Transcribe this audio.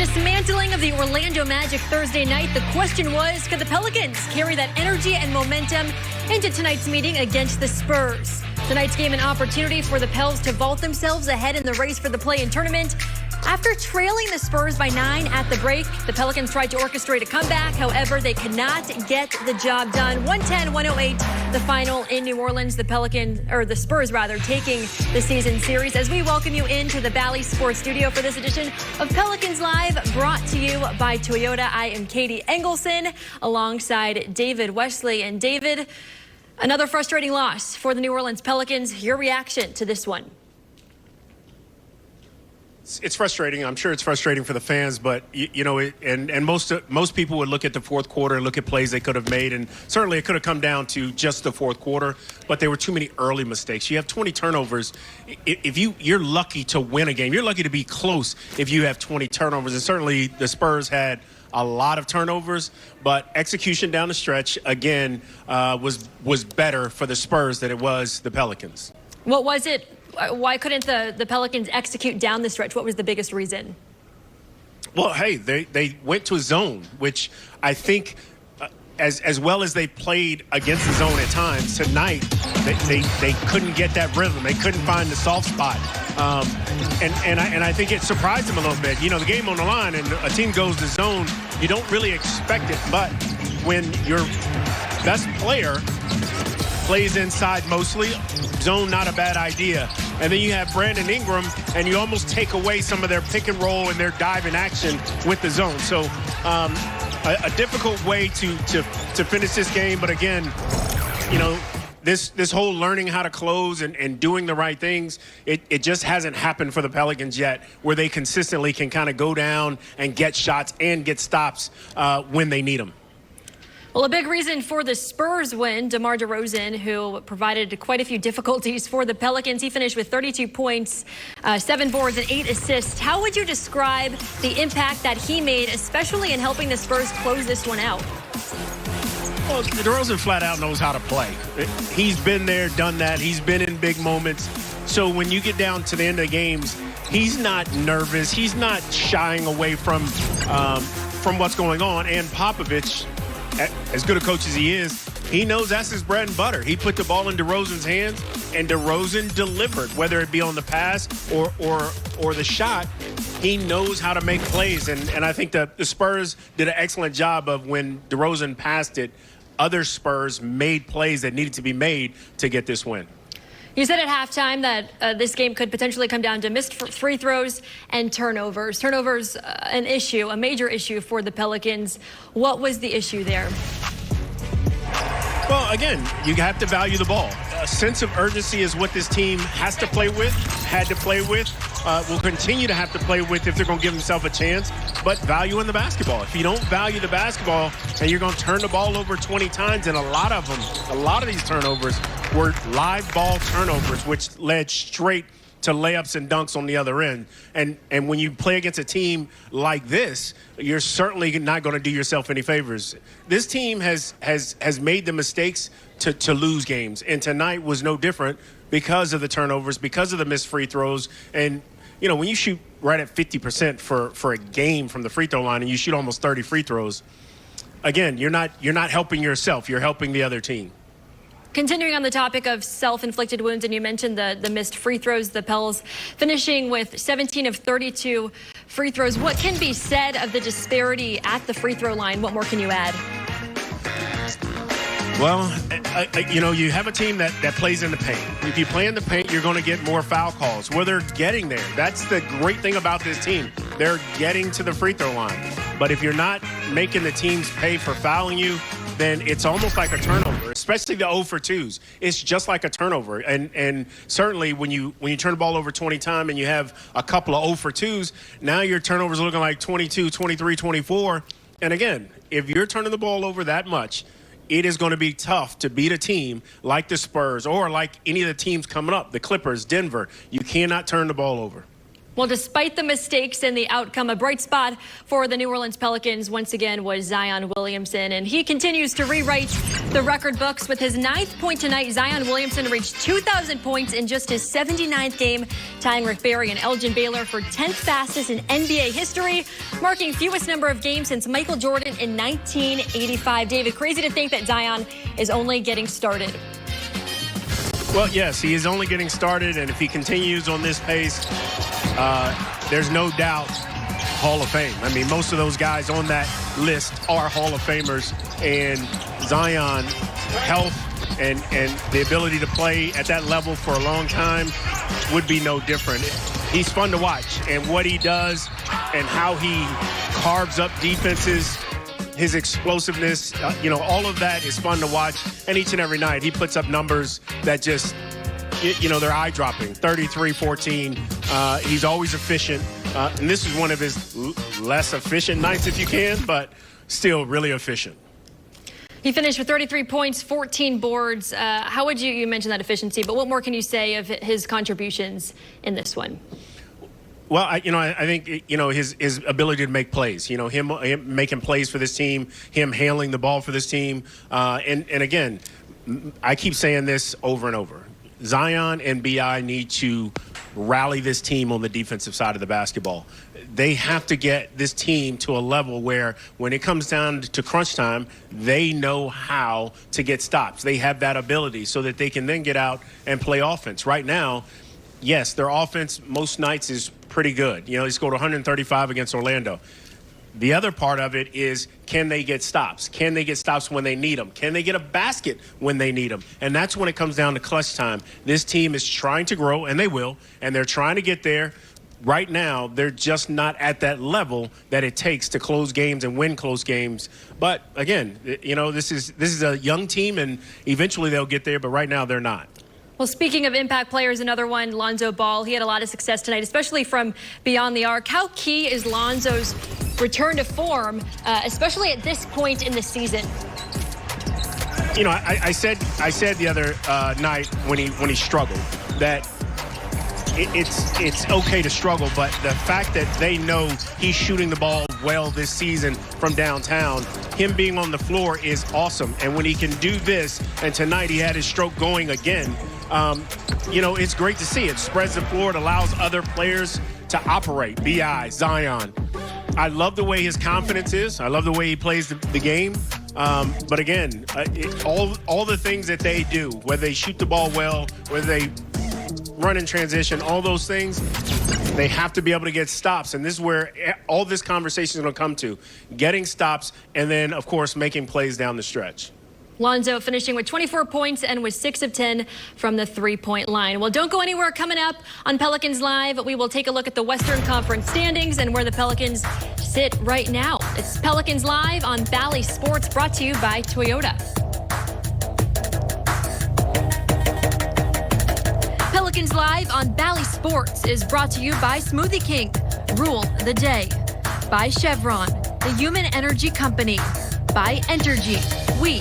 dismantling of the Orlando Magic Thursday night, the question was, could the Pelicans carry that energy and momentum into tonight's meeting against the Spurs? Tonight's game an opportunity for the Pels to vault themselves ahead in the race for the play-in tournament. After trailing the Spurs by 9 at the break, the Pelicans tried to orchestrate a comeback. However, they could not get the job done. 110-108, the final in New Orleans. The Spurs taking the season series. As we welcome you into the Bally Sports Studio for this edition of Pelicans Live, brought to you by Toyota. I am Katie Engelson alongside David Wesley. And David, another frustrating loss for the New Orleans Pelicans. Your reaction to this one? It's frustrating. I'm sure it's frustrating for the fans, but most people would look at the fourth quarter and look at plays they could have made, and certainly it could have come down to just the fourth quarter, but there were too many early mistakes. You have 20 turnovers. If you're lucky to win a game, you're lucky to be close if you have 20 turnovers, and certainly the Spurs had a lot of turnovers, but execution down the stretch again was better for the Spurs than it was the Pelicans. What was it? Why couldn't the Pelicans execute down the stretch? What was the biggest reason? Well, hey, they went to a zone, which I think as well as they played against the zone at times, tonight they couldn't get that rhythm. They couldn't find the soft spot. And I think it surprised them a little bit. You know, the game on the line and a team goes to zone, you don't really expect it. But when your best player plays inside mostly, zone not a bad idea. And then you have Brandon Ingram, and you almost take away some of their pick and roll and their dive in action with the zone. So a difficult way to finish this game. But again, you know, this whole learning how to close and doing the right things, it just hasn't happened for the Pelicans yet, where they consistently can kind of go down and get shots and get stops when they need them. Well, a big reason for the Spurs win, DeMar DeRozan, who provided quite a few difficulties for the Pelicans. He finished with 32 points, 7 boards, and 8 assists. How would you describe the impact that he made, especially in helping the Spurs close this one out? Well, DeRozan flat out knows how to play. He's been there, done that. He's been in big moments. So when you get down to the end of the games, he's not nervous. He's not shying away from what's going on. And Popovich, as good a coach as he is, he knows that's his bread and butter. He put the ball in DeRozan's hands, and DeRozan delivered, whether it be on the pass or the shot. He knows how to make plays, and I think the Spurs did an excellent job of when DeRozan passed it, other Spurs made plays that needed to be made to get this win. You said at halftime that this game could potentially come down to missed free throws and turnovers. Turnovers, an issue, a major issue for the Pelicans. What was the issue there? Well, again, you have to value the ball. A sense of urgency is what this team has to play with, had to play with, will continue to have to play with if they're going to give themselves a chance, but value in the basketball. If you don't value the basketball and you're going to turn the ball over 20 times, and a lot of these turnovers were live ball turnovers, which led straight to layups and dunks on the other end. And when you play against a team like this, you're certainly not going to do yourself any favors. This team has made the mistakes to lose games, and tonight was no different because of the turnovers, because of the missed free throws. And you know, when you shoot right at 50% for a game from the free throw line and you shoot almost 30 free throws, again, you're not helping yourself, you're helping the other team. Continuing on the topic of self-inflicted wounds, and you mentioned the missed free throws, the Pels finishing with 17 of 32 free throws. What can be said of the disparity at the free throw line? What more can you add? Well, you have a team that plays in the paint. If you play in the paint, you're going to get more foul calls. Well, they're getting there. That's the great thing about this team. They're getting to the free throw line. But if you're not making the teams pay for fouling you, then it's almost like a turnover, especially the 0 for 2s. It's just like a turnover. And certainly when you turn the ball over 20 times and you have a couple of 0 for 2s, now your turnovers are looking like 22, 23, 24. And again, if you're turning the ball over that much, it is going to be tough to beat a team like the Spurs or like any of the teams coming up, the Clippers, Denver. You cannot turn the ball over. Well, despite the mistakes and the outcome, a bright spot for the New Orleans Pelicans once again was Zion Williamson, and he continues to rewrite the record books with his 9th point tonight. Zion Williamson reached 2,000 points in just his 79th game, tying Rick Barry and Elgin Baylor for 10th fastest in NBA history, marking fewest number of games since Michael Jordan in 1985. David, crazy to think that Zion is only getting started. Well, yes, he is only getting started, and if he continues on this pace, there's no doubt Hall of Fame. I mean, most of those guys on that list are Hall of Famers, and Zion, health and the ability to play at that level for a long time would be no different. He's fun to watch, and what he does and how he carves up defenses, his explosiveness, all of that is fun to watch. And each and every night, he puts up numbers that just, they're eye-dropping. 33-14. He's always efficient. And this is one of his less efficient nights, if you can, but still really efficient. He finished with 33 points, 14 boards. How would you mentioned that efficiency, but what more can you say of his contributions in this one? Well, I think, his ability to make plays, him making plays for this team, him handling the ball for this team. And again, I keep saying this over and over. Zion and B.I. need to rally this team on the defensive side of the basketball. They have to get this team to a level where when it comes down to crunch time, they know how to get stops. They have that ability so that they can then get out and play offense. Right now, yes, their offense most nights is pretty good. They scored 135 against Orlando. The other part of it is, can they get stops? Can they get stops when they need them? Can they get a basket when they need them? And that's when it comes down to clutch time. This team is trying to grow, and they will, and they're trying to get there. Right now, they're just not at that level that it takes to close games and win close games. But again, this is a young team, and eventually they'll get there, but right now they're not. Well, speaking of impact players, another one, Lonzo Ball. He had a lot of success tonight, especially from beyond the arc. How key is Lonzo's return to form, especially at this point in the season? I said the other night when he struggled that it's okay to struggle, but the fact that they know he's shooting the ball well this season from downtown, him being on the floor is awesome. And when he can do this, and tonight he had his stroke going again, it's great to see. It spreads the floor. It allows other players to operate. B.I., Zion. I love the way his confidence is. I love the way he plays the game. But again, all the things that they do, whether they shoot the ball well, whether they run in transition, all those things, they have to be able to get stops. And this is where all this conversation is going to come to. Getting stops and then, of course, making plays down the stretch. Lonzo finishing with 24 points and was 6 of 10 from the three-point line. Well, don't go anywhere. Coming up on Pelicans Live, we will take a look at the Western Conference standings and where the Pelicans sit right now. It's Pelicans Live on Bally Sports, brought to you by Toyota. Pelicans Live on Bally Sports is brought to you by Smoothie King. Rule the day. By Chevron, the Human Energy Company. By Entergy. We